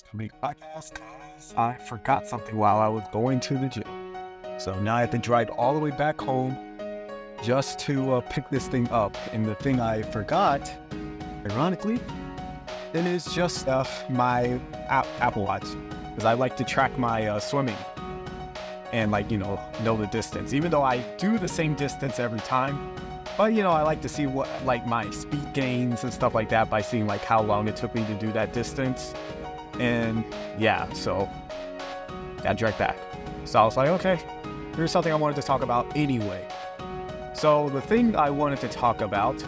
to make a podcast because I forgot something while I was going to the gym. So now I have to drive all the way back home just to pick this thing up. And the thing I forgot, ironically, it is just my Apple Watch, because I like to track my swimming and know the distance, even though I do the same distance every time. But I like to see what my speed gains and stuff like that by seeing how long it took me to do that distance. And yeah, so I dragged back. So I was like, okay, here's something I wanted to talk about anyway. So the thing I wanted to talk about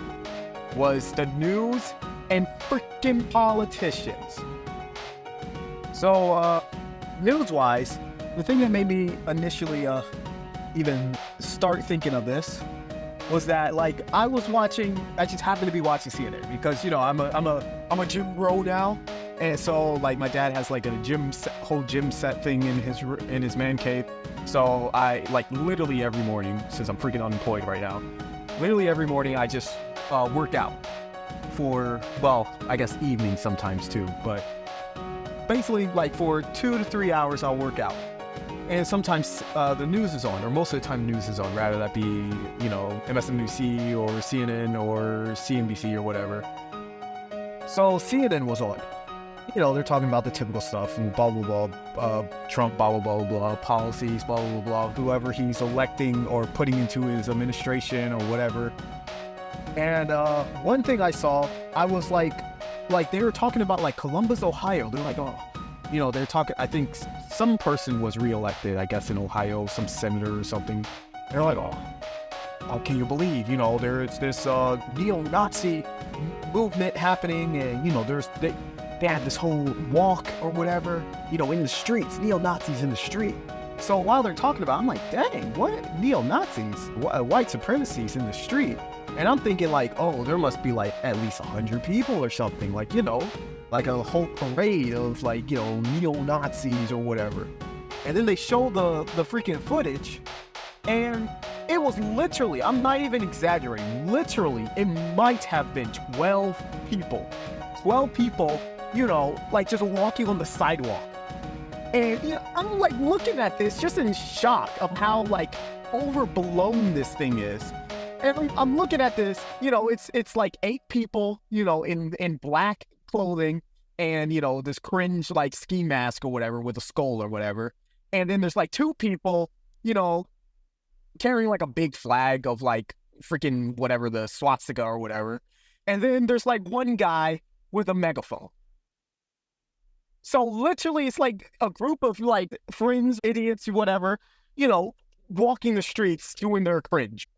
was the news and freaking politicians. So news-wise, the thing that made me initially even start thinking of this was that I just happened to be watching CNN because I'm a gym bro now, and so my dad has a whole gym set thing in his man cave. So I literally every morning, since I'm freaking unemployed right now, literally every morning I just work out for, I guess evening sometimes too, but basically for 2 to 3 hours I'll work out. And sometimes the news is on, or most of the time the news is on, rather that be, MSNBC or CNN or CNBC or whatever. So CNN was on. They're talking about the typical stuff, and blah, blah, blah, Trump, blah, blah, blah, blah, policies, blah, blah, blah, whoever he's electing or putting into his administration or whatever. And one thing I saw, I was they were talking about Columbus, Ohio. They're they're talking, I think some person was reelected, I guess in Ohio, some senator or something. They're how can you believe, there's this neo-Nazi movement happening, and, they had this whole walk or whatever, in the streets, neo-Nazis in the street. So while they're talking about it, I'm like, dang, what? Neo-Nazis, white supremacists in the street. And I'm thinking oh, there must be at least 100 people or something, a whole parade of neo-Nazis or whatever. And then they show the freaking footage, and it was literally, I'm not even exaggerating, literally it might have been 12 people. 12 people, just walking on the sidewalk. And I'm looking at this just in shock of how overblown this thing is. And I'm looking at this, it's 8 people, in black clothing and, this cringe ski mask or whatever with a skull or whatever. And then there's 2 people, carrying a big flag of freaking whatever, the swastika or whatever. And then there's one guy with a megaphone. So literally it's a group of friends, idiots, whatever, walking the streets doing their cringe.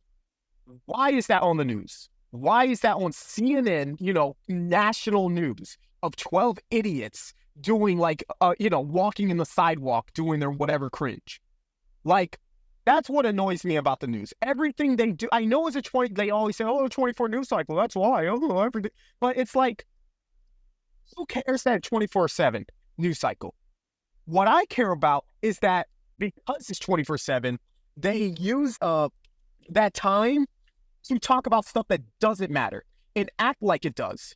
Why is that on the news? Why is that on CNN, national news of 12 idiots doing walking in the sidewalk doing their whatever cringe? That's what annoys me about the news. Everything they do, I know it's they always say, oh, 24 news cycle, that's why, oh, everything. But it's who cares that 24/7 news cycle? What I care about is that because it's 24/7, they use that time to talk about stuff that doesn't matter and act like it does.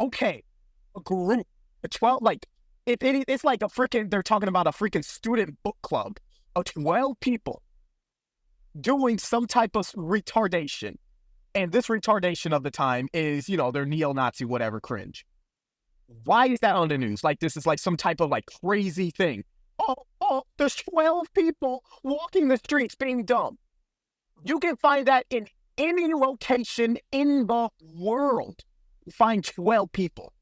Okay, a group, a 12, if it's they're talking about a freaking student book club of 12 people doing some type of retardation. And this retardation of the time is, their neo-Nazi whatever cringe. Why is that on the news? This is some type of crazy thing. Oh, there's 12 people walking the streets being dumb. You can find that in any location in the world. Find 12 people.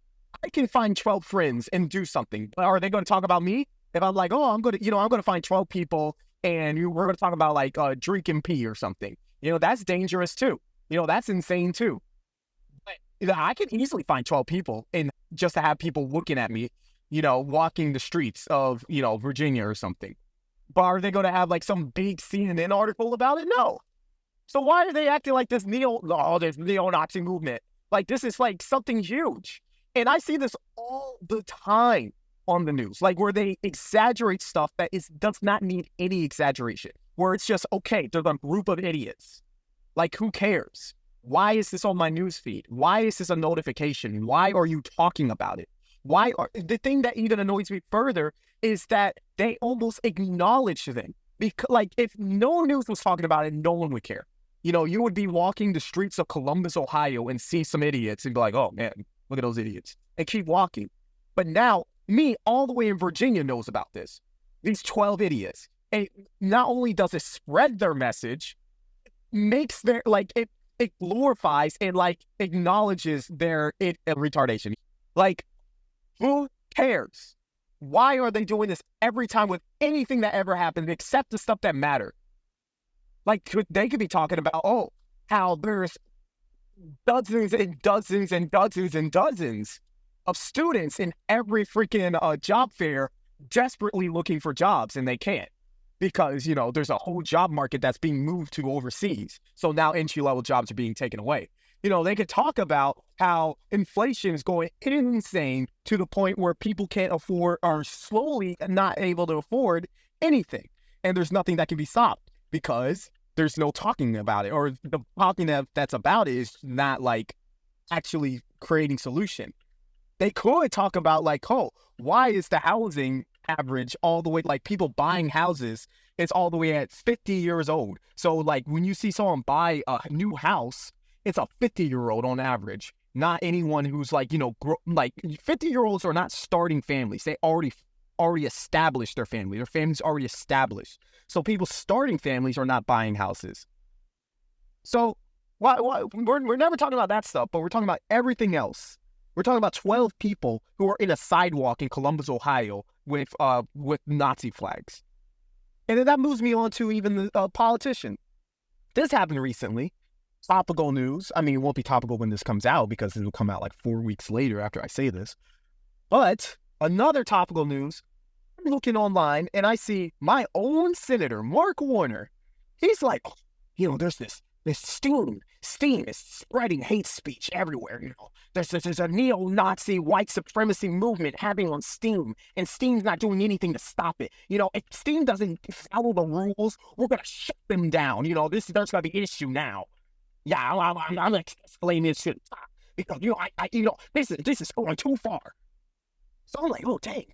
I can find 12 friends and do something. Are they going to talk about me? If I'm I'm going to find 12 people and we're going to talk about drinking pee or something. That's dangerous too. That's insane too. I can easily find 12 people and just to have people looking at me, walking the streets of, Virginia or something. But are they going to have some big CNN article about it? No. So why are they acting like this neo-Nazi movement? This is something huge. And I see this all the time on the news, where they exaggerate stuff that does not need any exaggeration, where it's just, okay, there's a group of idiots. Who cares? Why is this on my news feed? Why is this a notification? Why are you talking about it? The thing that even annoys me further is that they almost acknowledge them. Because, like, if no news was talking about it, no one would care. You know, you would be walking the streets of Columbus, Ohio, and see some idiots and be like, oh, man, look at those idiots, and keep walking. But now, me, all the way in Virginia, knows about this. These 12 idiots. And not only does it spread their message, makes their, like, it glorifies and, like, acknowledges their retardation. Like, who cares? Why are they doing this every time with anything that ever happened except the stuff that matter? Like, they could be talking about, oh, how there's dozens and dozens and dozens and dozens of students in every freaking job fair desperately looking for jobs, and they can't. Because, you know, there's a whole job market that's being moved to overseas. So now entry-level jobs are being taken away. You know, they could talk about how inflation is going insane to the point where people can't afford, are slowly not able to afford anything. And there's nothing that can be stopped because there's no talking about it. Or the talking that's about it is not, like, actually creating solution. They could talk about, like, oh, why is the housing average all the way, like, people buying houses, it's all the way at 50 years old. So, like, when you see someone buy a new house, it's a 50-year-old on average, not anyone who's, like, you know, like, 50-year-olds are not starting families. They already established their family. Their family's already established. So people starting families are not buying houses. So we're never talking about that stuff, but we're talking about everything else. We're talking about 12 people who are in a sidewalk in Columbus, Ohio with Nazi flags. And then that moves me on to even the politician. This happened recently. Topical news. I mean, it won't be topical when this comes out because it will come out like 4 weeks later after I say this. But another topical news, I'm looking online and I see my own senator, Mark Warner. He's like, oh, you know, there's this steam is spreading hate speech everywhere. You know, there's a neo-Nazi white supremacy movement happening on Steam, and Steam's not doing anything to stop it. You know, if Steam doesn't follow the rules, we're gonna shut them down. You know, there's gonna be an issue now. Yeah, I'm explaining this shit because, you know, this is going too far. So I'm like, oh, dang,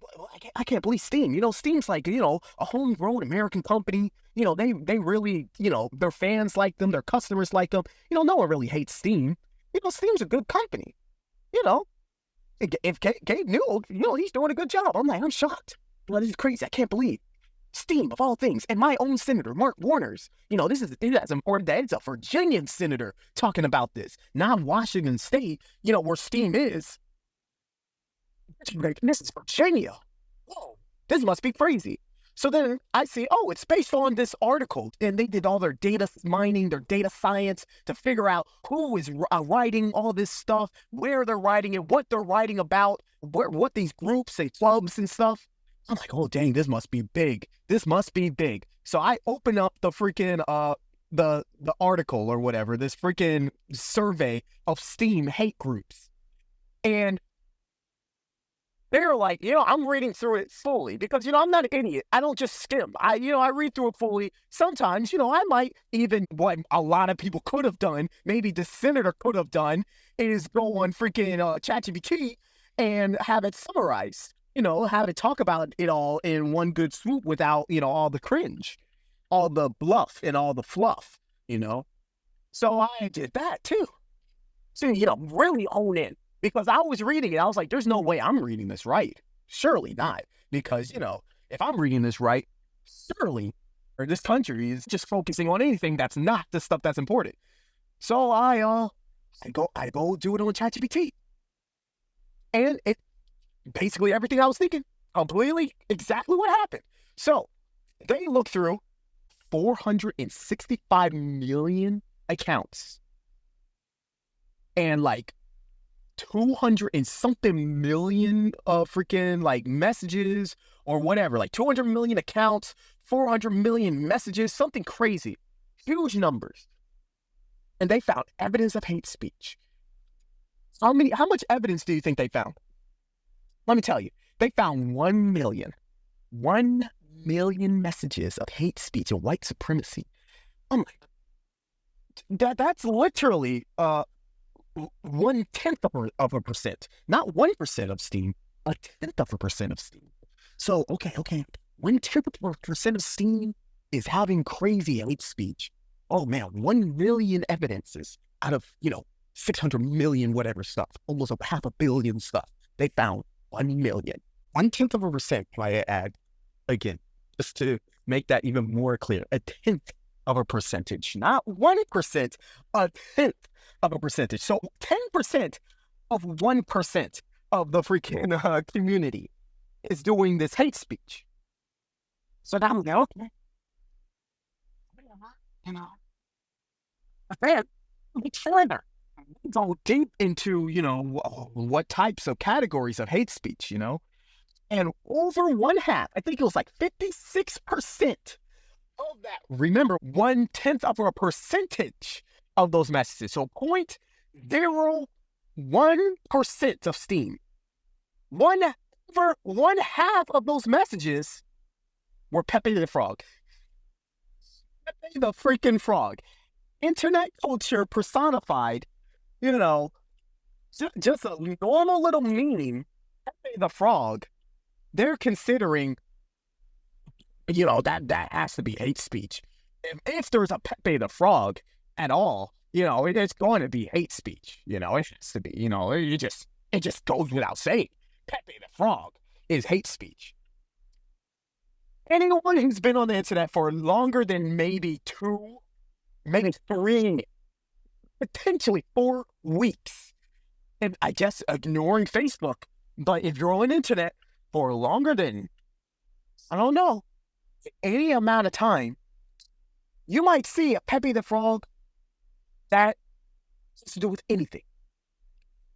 I can't believe Steam. You know, Steam's like, you know, a homegrown American company. You know, they really, you know, their fans like them, their customers like them. You know, no one really hates Steam. You know, Steam's a good company. You know, if Gabe Newell, you know, he's doing a good job. I'm like, I'm shocked. Well, this is crazy. I can't believe Steam, of all things, and my own senator, Mark Warner's. You know, that's important that it's a Virginian senator talking about this, not Washington State, you know, where Steam is. This is Virginia. Whoa, this must be crazy. So then I see, oh, it's based on this article, and they did all their data mining, their data science to figure out who is writing all this stuff, where they're writing it, what they're writing about, what these groups and clubs and stuff. I'm like, oh, dang, this must be big. This must be big. So I open up the freaking, the article or whatever, this freaking survey of Steam hate groups. And they're like, you know, I'm reading through it fully because, you know, I'm not an idiot. I don't just skim. I read through it fully. Sometimes, you know, I might even, what a lot of people could have done, maybe the senator could have done, is go on freaking ChatGPT and have it summarized. You know, have it talk about it all in one good swoop without, you know, all the cringe, all the bluff and all the fluff, you know. So I did that too. So, you know, really own in. Because I was reading it, I was like, there's no way I'm reading this right. Surely not. Because, you know, if I'm reading this right, surely, or this country is just focusing on anything that's not the stuff that's important. So I go do it on ChatGPT. And it basically everything I was thinking, completely exactly what happened. So they looked through 465 million accounts and like 200 and something million freaking like messages or whatever, like 200 million accounts, 400 million messages, something crazy, huge numbers. And they found evidence of hate speech. How much evidence do you think they found? Let me tell you, they found 1 million messages of hate speech and white supremacy. I'm like, that's literally 1/10 of a percent, not 1% of Steam, 1/10% of steam. So, okay. 1/10% of steam is having crazy hate speech. Oh man, 1 million evidences out of, 600 million whatever stuff, almost a half a billion stuff. They found 1 million. 1/10%, I add, again, just to make that even more clear, 1/10 of a percentage, not 1%, 1/10 of a percentage. So 10% of 1% of the freaking community is doing this hate speech. So now I'm like, okay, man, further. Go deep into, what types of categories of hate speech, and over one half, I think it was like 56% of that. Remember, 1/10 of a percentage of those messages. So 0.01% of steam. Over one half of those messages were Pepe the Frog. Pepe the freaking Frog. Internet culture personified, just a normal little meme. Pepe the Frog. They're considering, that has to be hate speech. If there's a Pepe the Frog at all, it's going to be hate speech. It has to be, it just goes without saying. Pepe the Frog is hate speech. Anyone who's been on the internet for longer than maybe 2, maybe 3, potentially 4 weeks, and I guess ignoring Facebook, but if you're on the internet for longer than, I don't know, any amount of time, you might see a Pepe the Frog that has to do with anything.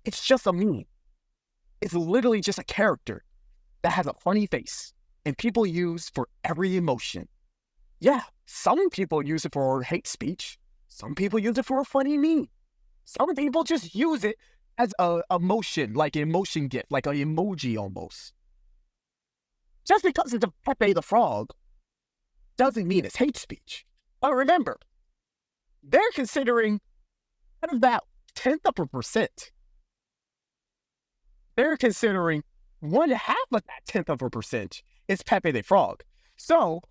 It's just a meme. It's literally just a character that has a funny face and people use for every emotion. Yeah, some people use it for hate speech. Some people use it for a funny meme. Some people just use it as a emotion, like an emotion gift, like an emoji almost. Just because it's a Pepe the Frog doesn't mean it's hate speech. But remember, they're considering out of that 1/10 of a percent. They're considering 1/2 of that 1/10 of a percent is Pepe the Frog. So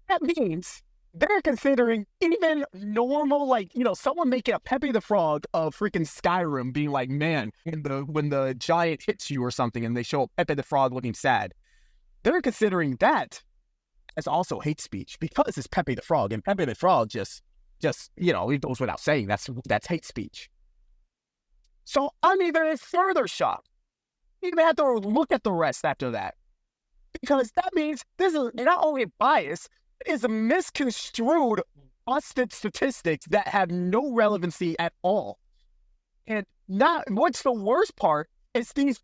that means they're considering even normal, like, someone making a Pepe the Frog of freaking Skyrim being like, man, when the giant hits you or something and they show Pepe the Frog looking sad. They're considering that as also hate speech because it's Pepe the Frog, and Pepe the Frog just it goes without saying that's hate speech. So I'm even further shocked. You even have to look at the rest after that, because that means this is not only bias, it's a misconstrued, busted statistics that have no relevancy at all. And what's the worst part is these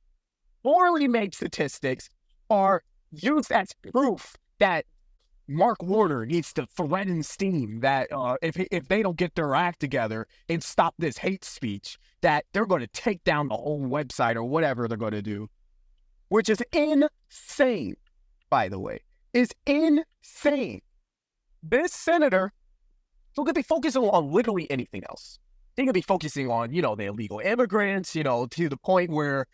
poorly made statistics are used as proof that Mark Warner needs to threaten Steam that if they don't get their act together and stop this hate speech, that they're going to take down the whole website or whatever they're going to do, which is insane, by the way. Is insane. This senator could be focusing on literally anything else. They could be focusing on, the illegal immigrants, to the point where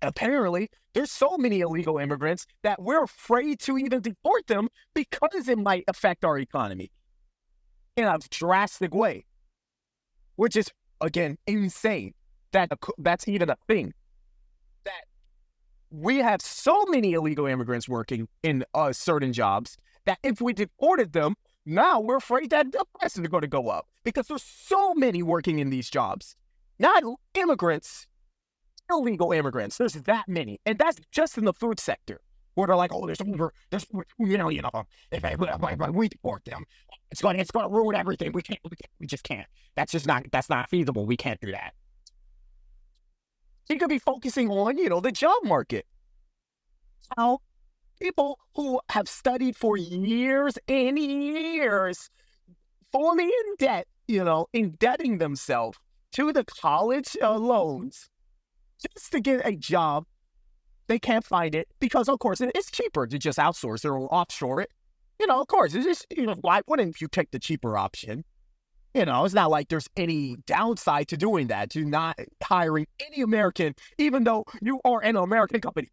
apparently there's so many illegal immigrants that we're afraid to even deport them because it might affect our economy in a drastic way, which is, again, insane that that's even a thing. That we have so many illegal immigrants working in certain jobs that if we deported them, now we're afraid that the prices are going to go up because there's so many working in these jobs. Not immigrants, illegal immigrants. There's that many. And that's just in the food sector, where they're like, oh, if we deport them, it's going to ruin everything. We just can't. That's not feasible. We can't do that. You could be focusing on, the job market. How people who have studied for years and years, fully in debt, indebting themselves to the college loans just to get a job, they can't find it because, of course, it's cheaper to just outsource it or offshore it. Of course, it's just, why wouldn't you take the cheaper option? It's not like there's any downside to doing that, to not hiring any American, even though you are an American company.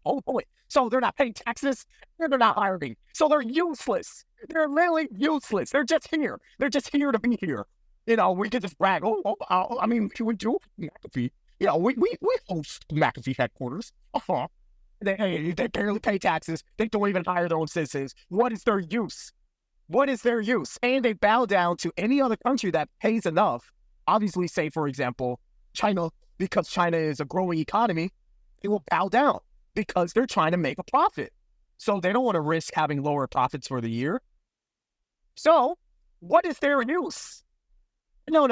Oh boy. So they're not paying taxes, and they're not hiring. So they're useless. They're literally useless. They're just here. They're just here to be here. We can just brag. I mean, we do McAfee. We host McAfee headquarters. They barely pay taxes. They don't even hire their own citizens. What is their use? What is their use? And they bow down to any other country that pays enough. Obviously, say, for example, China, because China is a growing economy, they will bow down because they're trying to make a profit. So they don't want to risk having lower profits for the year. So what is their use? No.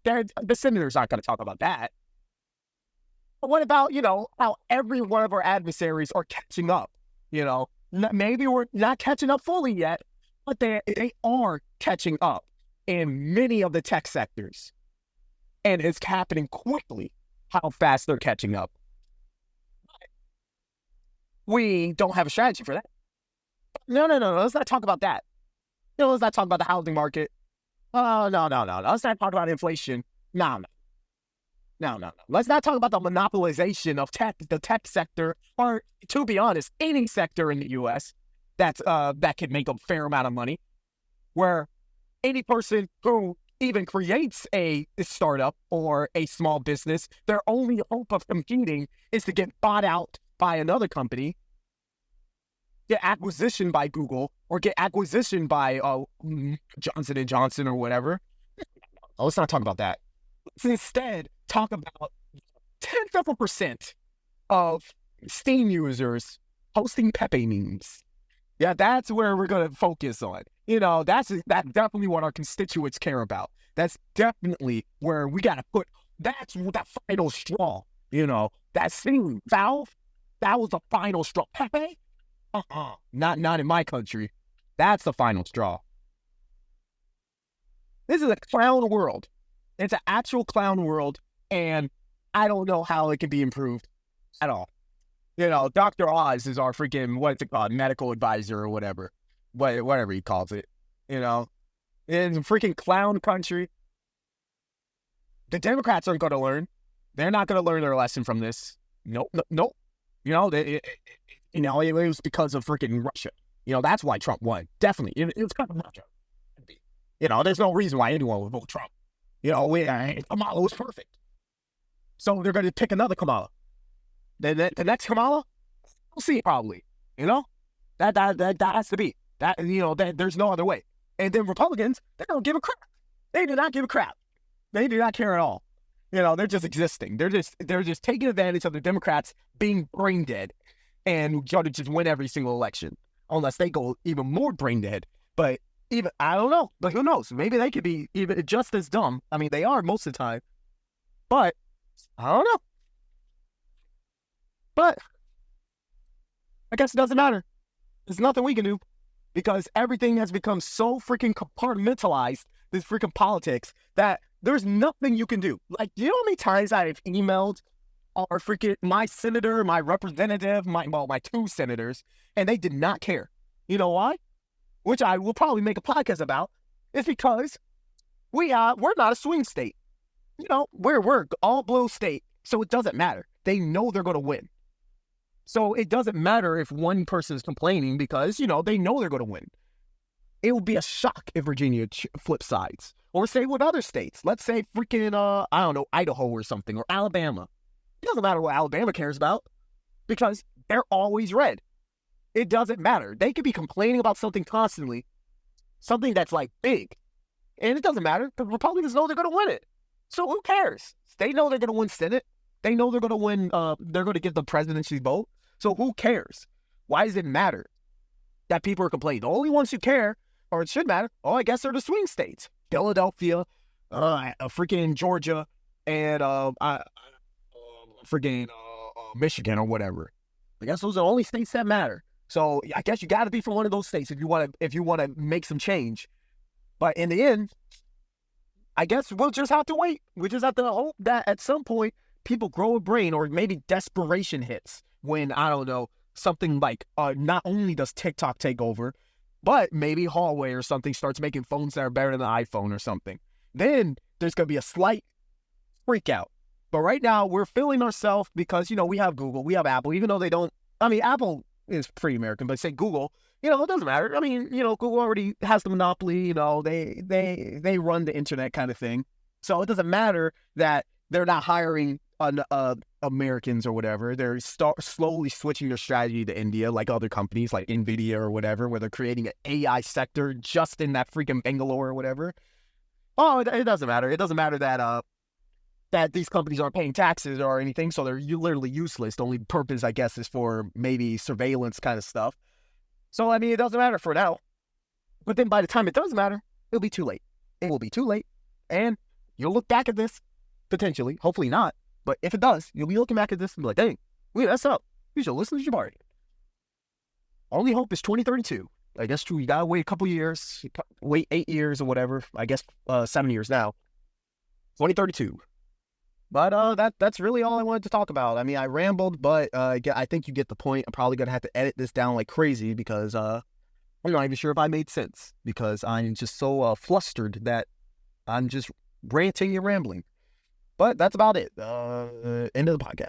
The senators aren't going to talk about that. But what about, how every one of our adversaries are catching up? Maybe we're not catching up fully yet, but they are catching up in many of the tech sectors. And it's happening quickly how fast they're catching up. We don't have a strategy for that. No. Let's not talk about that. Let's not talk about the housing market. Oh, no. Let's not talk about inflation. No. Let's not talk about the monopolization of the tech sector, or, to be honest, any sector in the U.S. that can make a fair amount of money, where any person who even creates a startup or a small business, their only hope of competing is to get bought out by another company, get acquisition by Google, or get acquisition by Johnson & Johnson or whatever. Let's not talk about that. Let's instead talk about 0.1% of Steam users posting Pepe memes. Yeah, that's where we're going to focus on. That's definitely what our constituents care about. That's definitely where we got to put, that's that final straw. That Steam, Valve, that was the final straw. Pepe? Not in my country. That's the final straw. This is a clown world. It's an actual clown world, and I don't know how it can be improved at all. Dr. Oz is our freaking, what's it called, medical advisor or whatever. Whatever he calls it. In a freaking clown country. The Democrats aren't going to learn. They're not going to learn their lesson from this. Nope. It was because of freaking Russia. That's why Trump won. Definitely. It was because of Russia. There's no reason why anyone would vote Trump. Kamala was perfect. So they're going to pick another Kamala. The next Kamala, we'll see probably. That has to be. There's no other way. And then Republicans, they don't give a crap. They do not give a crap. They do not care at all. They're just existing. They're just taking advantage of the Democrats being brain dead and try to just win every single election, unless they go even more brain dead. But even, I don't know. But who knows? Maybe they could be even just as dumb. I mean, they are most of the time. But I don't know. But I guess it doesn't matter. There's nothing we can do because everything has become so freaking compartmentalized, this freaking politics, that there's nothing you can do. Like, you know how many times I've emailed or freaking my senator, my representative, my two senators, and they did not care. You know why? Which I will probably make a podcast about. It's because we're not a swing state. We're all blue state, so it doesn't matter. They know they're going to win. So it doesn't matter if one person is complaining because, they know they're going to win. It would be a shock if Virginia flips sides. Or say with other states. Let's say freaking, I don't know, Idaho or something, or Alabama. It doesn't matter what Alabama cares about because they're always red. It doesn't matter. They could be complaining about something constantly, something that's like big. And it doesn't matter because Republicans know they're going to win it. So who cares? They know they're going to win Senate. They know they're going to win, they're going to get the presidency vote. So who cares? Why does it matter that people are complaining? The only ones who care, or it should matter, I guess they're the swing states. Philadelphia, freaking Georgia, and freaking Michigan or whatever. I guess those are the only states that matter. So I guess you got to be from one of those states if you want to make some change. But in the end, I guess we'll just have to wait. We just have to hope that at some point people grow a brain, or maybe desperation hits when, I don't know, something like not only does TikTok take over, But maybe Huawei or something starts making phones that are better than the iPhone or something. Then there's going to be a slight freak out. But right now, we're feeling ourselves because, we have Google, we have Apple, even though they don't, Apple is pretty American, but say Google, it doesn't matter. Google already has the monopoly, they run the internet kind of thing. So it doesn't matter that they're not hiring Americans or whatever. They're slowly switching their strategy to India, like other companies like NVIDIA or whatever, where they're creating an AI sector just in that freaking Bangalore or whatever. Oh, it doesn't matter. It doesn't matter that these companies aren't paying taxes or anything, so they're literally useless. The only purpose, I guess, is for maybe surveillance kind of stuff. So, it doesn't matter for now. But then by the time it does matter, it'll be too late. It will be too late. And you'll look back at this, potentially. Hopefully not. But if it does, you'll be looking back at this and be like, dang, we messed up. You should listen to Jabari. Only hope is 2032. I guess true. You gotta wait a couple years. Wait 8 years or whatever. I guess 7 years now. 2032. But that's really all I wanted to talk about. I rambled, but I think you get the point. I'm probably going to have to edit this down like crazy because I'm not even sure if I made sense because I'm just so flustered that I'm just ranting and rambling. But that's about it. End of the podcast.